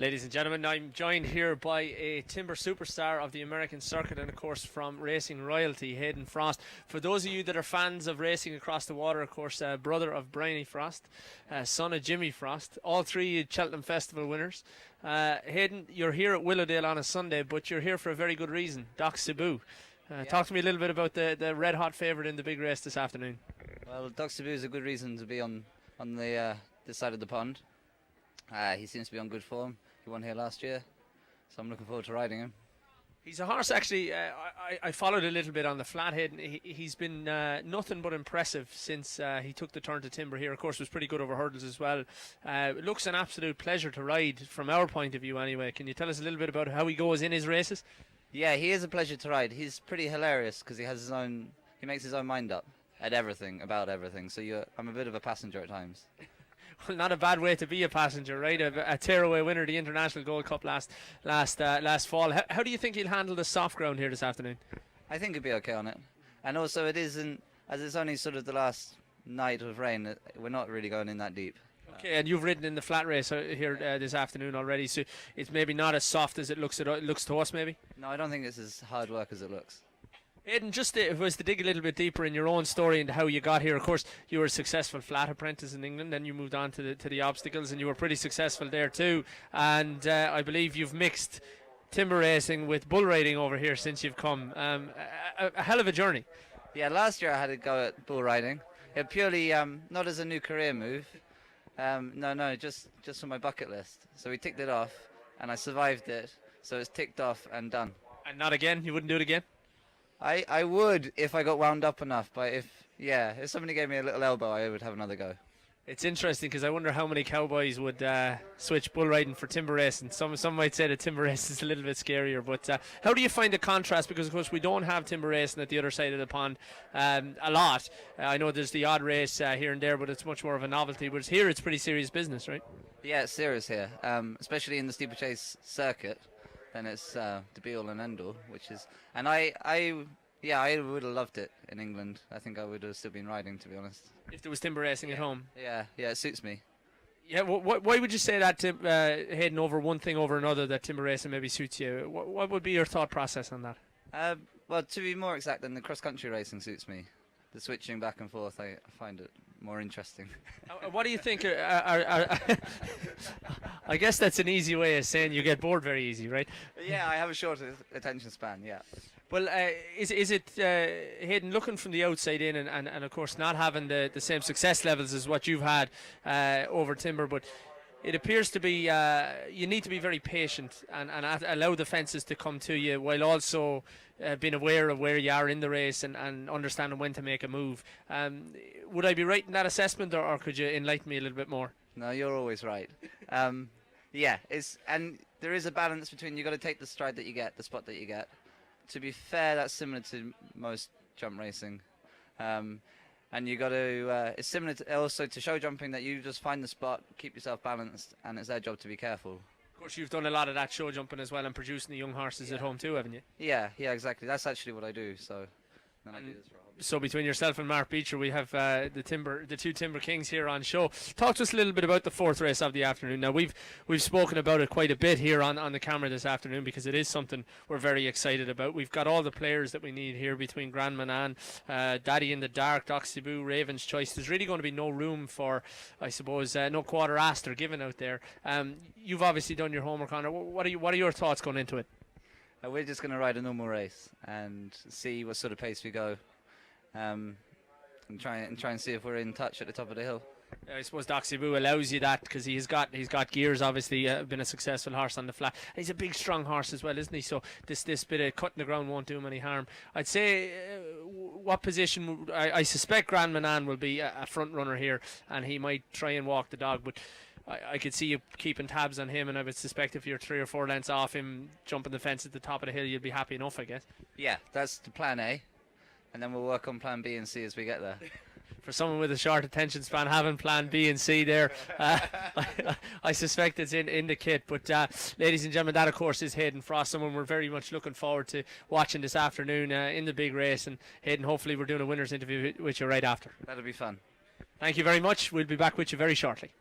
Ladies and gentlemen, I'm joined here by a timber superstar of the American circuit and of course from racing royalty, Hadden Frost. For those of you that are fans of racing across the water, of course, brother of Bryony Frost, son of Jimmy Frost, all three Cheltenham Festival winners. Hadden, you're here at Willowdale on a Sunday, but you're here for a very good reason, Doc Cebu. Talk to me a little bit about the red hot favourite in the big race this afternoon. Well, Doc Cebu is a good reason to be on this side of the pond. He seems to be on good form. He won here last year, so I'm looking forward to riding him. He's a horse, actually. I followed a little bit on the flathead. He's been nothing but impressive since he took the turn to timber here. Of course, was pretty good over hurdles as well. It looks an absolute pleasure to ride from our point of view anyway. Can you tell us a little bit about how he goes in his races? Yeah, he is a pleasure to ride. He's pretty hilarious because he makes his own mind up at everything, about everything. So I'm a bit of a passenger at times. Well, not a bad way to be a passenger, right? A tearaway winner, the International Gold Cup last fall. How do you think he'll handle the soft ground here this afternoon? I think he'll be okay on it. And also, it isn't, as it's only sort of the last night of rain, we're not really going in that deep. Okay, and you've ridden in the flat race here this afternoon already, so it's maybe not as soft as it looks to us, maybe? No, I don't think it's as hard work as it looks. Aidan, just to dig a little bit deeper in your own story and how you got here. Of course, you were a successful flat apprentice in England, then you moved on to the obstacles, and you were pretty successful there too. And I believe you've mixed timber racing with bull riding over here since you've come. A hell of a journey. Yeah, last year I had a go at bull riding. It purely not as a new career move. No, just for my bucket list. So we ticked it off, and I survived it. So it's ticked off and done. And not again? You wouldn't do it again? I would if I got wound up enough, but if somebody gave me a little elbow, I would have another go. It's interesting because I wonder how many cowboys would switch bull riding for timber racing. Some might say that timber racing is a little bit scarier, but how do you find the contrast? Because of course we don't have timber racing at the other side of the pond a lot. I know there's the odd race here and there, but it's much more of a novelty. But here it's pretty serious business, right? Yeah, it's serious here, especially in the steeplechase circuit. Then it's the be-all and end-all, which is, and I would have loved it in England. I think I would have still been riding, to be honest. If there was timber racing at home. Yeah, it suits me. Yeah, why would you say that, heading over one thing over another, that timber racing maybe suits you? What would be your thought process on that? Well, to be more exact, then the cross-country racing suits me. The switching back and forth, I find it more interesting. What do you think? I guess that's an easy way of saying you get bored very easy, right? Yeah, I have a short attention span, yeah. Well, is it Hayden, looking from the outside in and of course not having the same success levels as what you've had over timber, but it appears to be you need to be very patient and allow the fences to come to you while also being aware of where you are in the race and understanding when to make a move. Would I be right in that assessment, or could you enlighten me a little bit more? No, you're always right. Yeah, and there is a balance between you've got to take the stride that you get, the spot that you get. To be fair, that's similar to most jump racing. And you got to, it's similar to also to show jumping, that you just find the spot, keep yourself balanced, and it's their job to be careful. Of course, you've done a lot of that show jumping as well and producing the young horses at home too, haven't you? Yeah, exactly. That's actually what I do. So then I do this for a hobby. So between yourself and Mark Beecher, we have the two Timber Kings here on show. Talk to us a little bit about the fourth race of the afternoon. Now we've spoken about it quite a bit here on the camera this afternoon because it is something we're very excited about. We've got all the players that we need here between Grand Manan, Daddy in the Dark, Doc Cebu, Raven's Choice. There's really going to be no room for, I suppose, no quarter asked or given out there. You've obviously done your homework on it. What are your thoughts going into it? We're just going to ride a normal race and see what sort of pace we go. And try and see if we're in touch at the top of the hill. I suppose Doc Cebu allows you that because he's got gears. Obviously, been a successful horse on the flat. He's a big, strong horse as well, isn't he? So this bit of cutting the ground won't do him any harm. I'd say, what position? I suspect Grand Manan will be a front runner here, and he might try and walk the dog, but I could see you keeping tabs on him, and I would suspect if you're 3 or 4 lengths off him jumping the fence at the top of the hill, you'd be happy enough, I guess. Yeah, that's the plan A. And then we'll work on plan B and C as we get there. For someone with a short attention span, having plan B and C there, I suspect it's in the kit. But ladies and gentlemen, that of course is Hadden Frost, someone we're very much looking forward to watching this afternoon in the big race. And Hadden, hopefully we're doing a winner's interview with you right after. That'll be fun. Thank you very much. We'll be back with you very shortly.